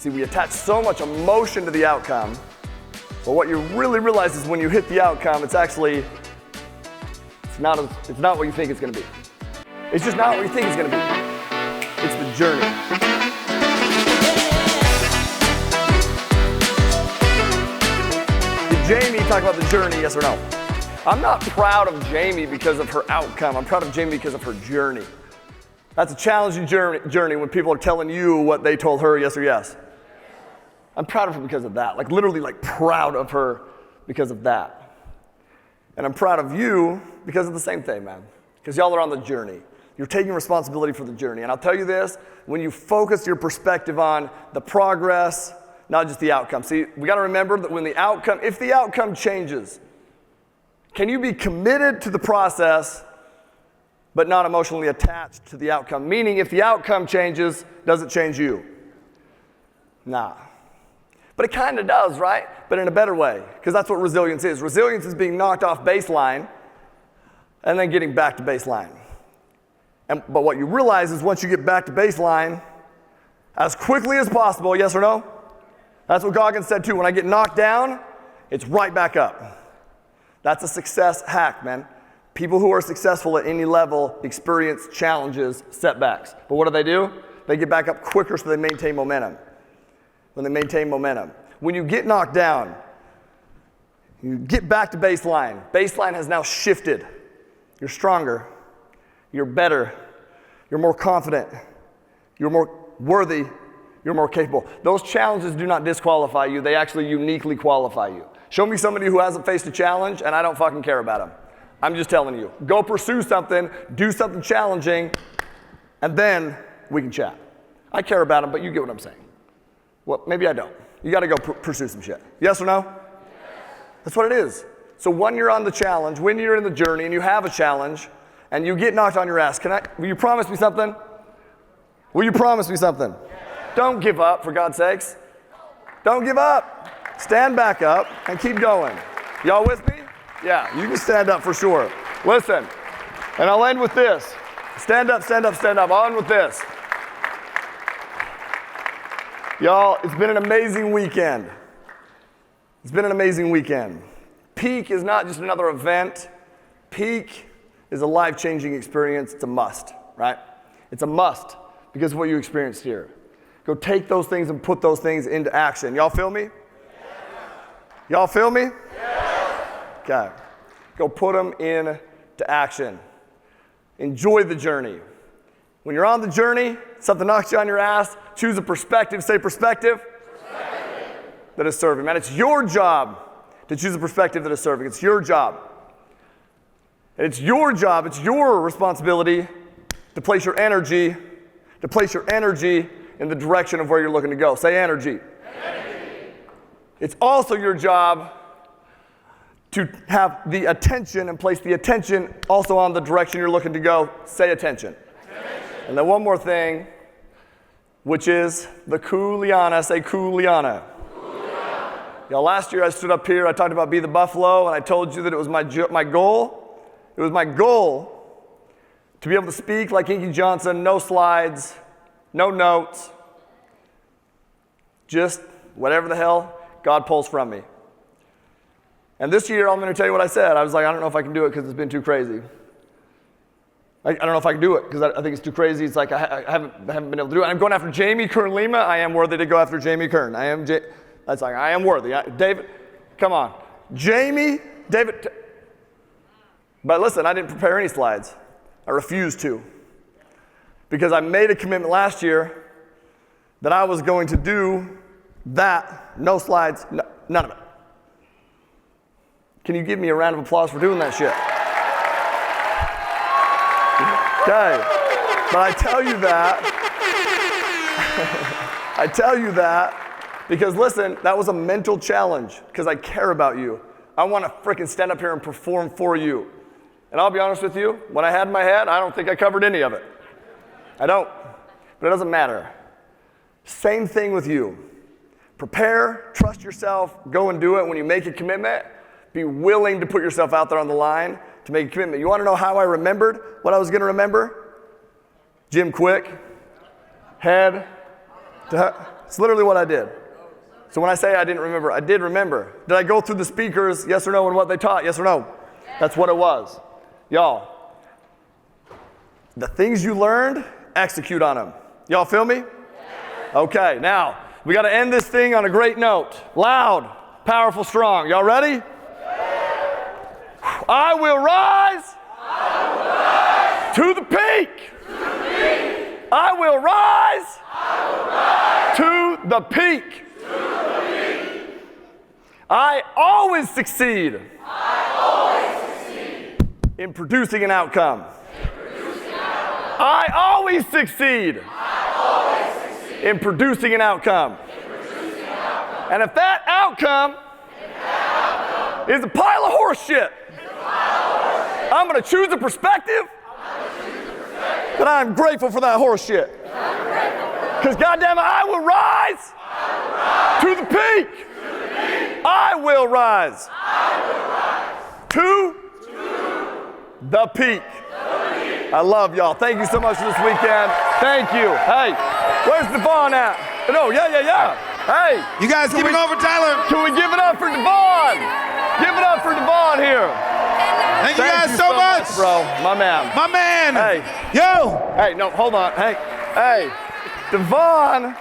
See, we attach so much emotion to the outcome, but what you really realize is when you hit the outcome, it's actually, it's not what you think it's gonna be. It's just not what you think it's gonna be. It's the journey. Did Jamie talk about the journey, yes or no? I'm not proud of Jamie because of her outcome. I'm proud of Jamie because of her journey. That's a challenging journey when people are telling you what they told her, yes or yes. I'm proud of her because of that. Like literally like proud of her because of that. And I'm proud of you because of the same thing, man. Because y'all are on the journey. You're taking responsibility for the journey. And I'll tell you this, when you focus your perspective on the progress, not just the outcome. See, we gotta remember that when if the outcome changes, can you be committed to the process but not emotionally attached to the outcome? Meaning if the outcome changes, does it change you? Nah. But it kind of does, right? But in a better way, because that's what resilience is. Resilience is being knocked off baseline and then getting back to baseline. But what you realize is once you get back to baseline, as quickly as possible, yes or no? That's what Goggins said too. When I get knocked down, it's right back up. That's a success hack, man. People who are successful at any level experience challenges, setbacks. But what do? They get back up quicker so they maintain momentum. When you get knocked down, you get back to baseline. Baseline has now shifted. You're stronger. You're better. You're more confident. You're more worthy. You're more capable. Those challenges do not disqualify you. They actually uniquely qualify you. Show me somebody who hasn't faced a challenge and I don't fucking care about them. I'm just telling you. Go pursue something, do something challenging, and then we can chat. I care about them, but you get what I'm saying. Well, maybe I don't. You gotta go pursue some shit. Yes or no? Yes. That's what it is. So when you're on the challenge, when you're in the journey and you have a challenge and you get knocked on your ass, will you promise me something? Will you promise me something? Yes. Don't give up, for God's sakes. Don't give up. Stand back up and keep going. Y'all with me? Yeah, you can stand up for sure. Listen, and I'll end with this. Stand up, stand up, stand up. I'll end with this. Y'all, it's been an amazing weekend. It's been an amazing weekend. Peak is not just another event. Peak is a life-changing experience. It's a must, right? It's a must because of what you experienced here. Go take those things and put those things into action. Y'all feel me? Y'all feel me? Okay. Go put them into action. Enjoy the journey. When you're on the journey, something knocks you on your ass, choose a perspective. Say perspective. That is serving. Man, it's your job to choose a perspective that is serving. It's your job. And it's your job, it's your responsibility to place your energy in the direction of where you're looking to go. Say energy. It's also your job to have the attention and place the attention also on the direction you're looking to go. Say attention. And then one more thing, which is the kuleana. Say kuleana. Y'all, last year I stood up here, I talked about Be the Buffalo, and I told you that it was my goal. It was my goal to be able to speak like Inky Johnson, no slides, no notes, just whatever the hell God pulls from me. And this year, I'm going to tell you what I said. I was like, I don't know if I can do it because it's been too crazy. I don't know if I can do it because I think it's too crazy. It's like I haven't been able to do it. I'm going after Jamie Kern Lima. I am worthy to go after Jamie Kern. That's like, I am worthy. David, come on. Jamie, David. But listen, I didn't prepare any slides. I refused to. Because I made a commitment last year that I was going to do that, no slides, none of it. Can you give me a round of applause for doing that shit? Okay, but I tell you that because listen, that was a mental challenge because I care about you. I want to freaking stand up here and perform for you. And I'll be honest with you, when I had in my head, I don't think I covered any of it. I don't, but it doesn't matter. Same thing with you. Prepare, trust yourself, go and do it. When you make a commitment, be willing to put yourself out there on the line to make a commitment. You want to know how I remembered what I was going to remember? Jim Quick, head to It's literally what I did. So when I say I didn't remember, I did remember. Did I go through the speakers, yes or no, and what they taught, yes or no? That's what it was. Y'all, the things you learned, execute on them. Y'all feel me? Okay, now, we got to end this thing on a great note. Loud, powerful, strong. Y'all ready? I will rise, to the peak. I will rise, to the peak. I always succeed, in producing an outcome. I always succeed, in producing an outcome. And if that outcome is a pile of horse shit, I'm going to choose a perspective that I'm grateful for that horse shit. Because goddamn it, I will rise, to the peak. I will rise, to the peak. I love y'all. Thank you so much for this weekend. Thank you. Hey, where's Devon at? No, yeah. Hey. You guys keep it going for Tyler. Can we give it up for Devon? Give it up for Devon here. Thank you guys so much. Bro, my man. My man. Hey. Yo. Hey, no, hold on. Hey. Devon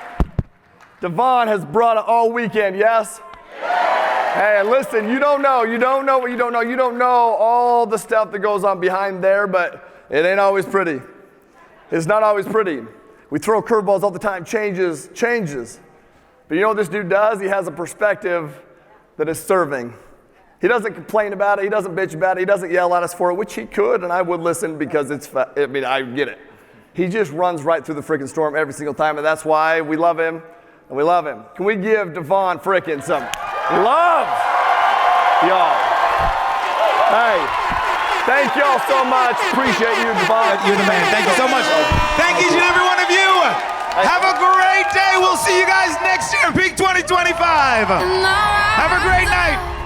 has brought it all weekend, yes? Hey, and listen, you don't know what you don't know. You don't know all the stuff that goes on behind there, but it ain't always pretty. It's not always pretty. We throw curveballs all the time, changes. But you know what this dude does? He has a perspective that is serving. He doesn't complain about it. He doesn't bitch about it. He doesn't yell at us for it, which he could, and I would listen because I get it. He just runs right through the freaking storm every single time, and that's why we love him, and we love him. Can we give Devon frickin' some love, y'all? Hey, thank y'all so much. Appreciate you, Devon. You're the man. Thank you so much. Thank each and every one of you. Have a great day. We'll see you guys next year, Peak 2025. Have a great night.